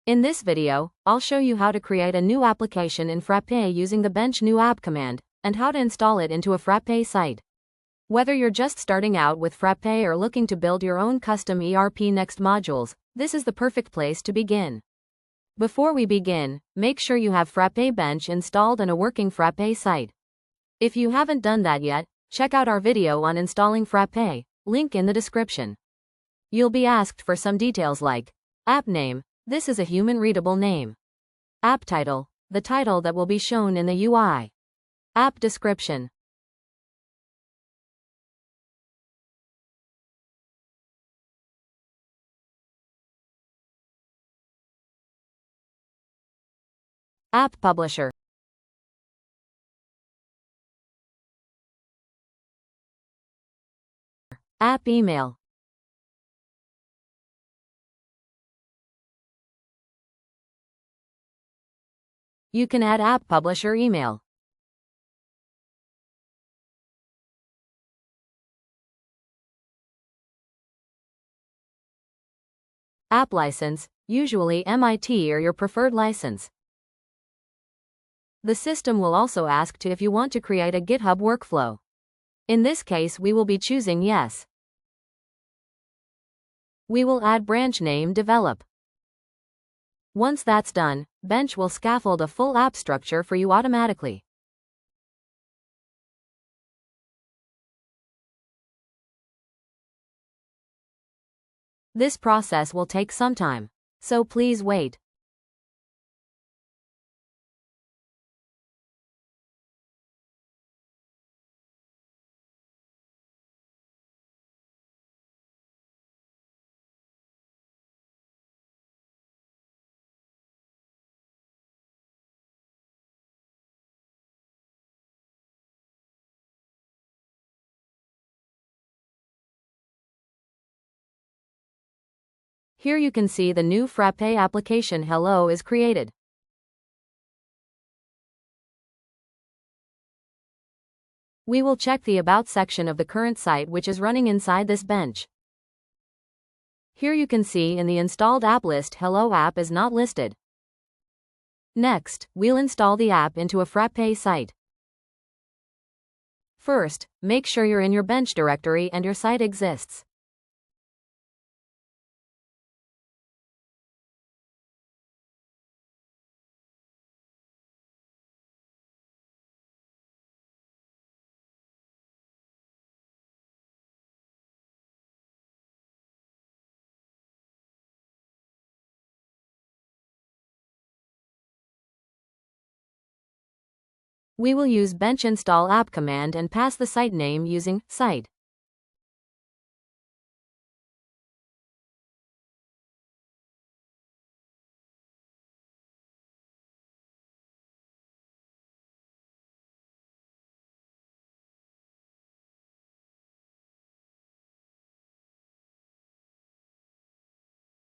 In this video, I'll show you how to create a new application in Frappe using the bench new app command, and how to install it into a Frappe site. Whether you're just starting out with Frappe or looking to build your own custom ERPNext modules, this is the perfect place to begin. Before we begin, make sure you have Frappe Bench installed and a working Frappe site. If you haven't done that yet, check out our video on installing Frappe, link in the description. You'll be asked for some details like app name. This is a human-readable name. App title, the title that will be shown in the UI. App description. App publisher. App email. You can add app publisher email. App license, usually MIT or your preferred license. The system will also ask if you want to create a GitHub workflow. In this case, we will be choosing yes. We will add branch name develop. Once that's done, Bench will scaffold a full app structure for you automatically. This process will take some time, so please wait. Here you can see the new Frappe application Hello is created. We will check the About section of the current site which is running inside this bench. Here you can see in the installed app list Hello app is not listed. Next, we'll install the app into a Frappe site. First, make sure you're in your bench directory and your site exists. We will use bench install app command and pass the site name using site.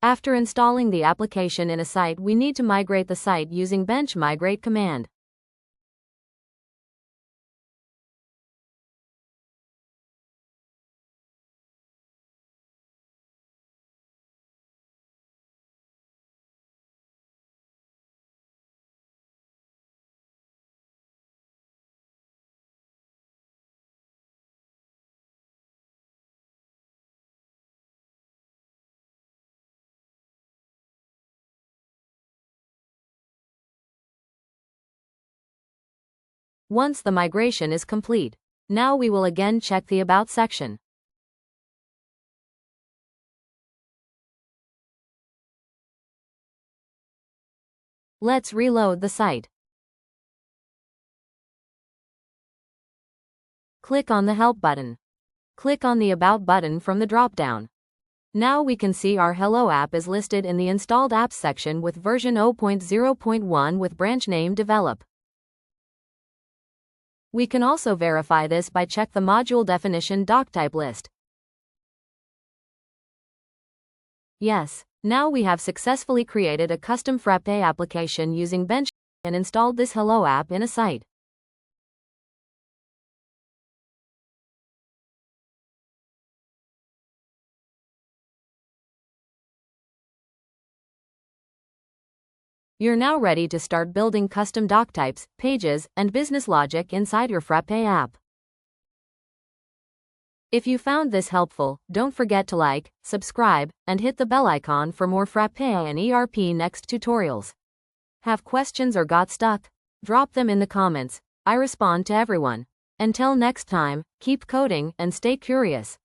After installing the application in a site, we need to migrate the site using bench migrate command. Once the migration is complete, now we will again check the About section. Let's reload the site. Click on the Help button. Click on the About button from the drop-down. Now we can see our Hello app is listed in the Installed Apps section with version 0.0.1 with branch name Develop. We can also verify this by check the module definition doctype list. Yes, now we have successfully created a custom Frappe application using Bench and installed this Hello app in a site. You're now ready to start building custom doc types, pages, and business logic inside your Frappe app. If you found this helpful, don't forget to like, subscribe, and hit the bell icon for more Frappe and ERPNext tutorials. Have questions or got stuck? Drop them in the comments. I respond to everyone. Until next time, keep coding and stay curious.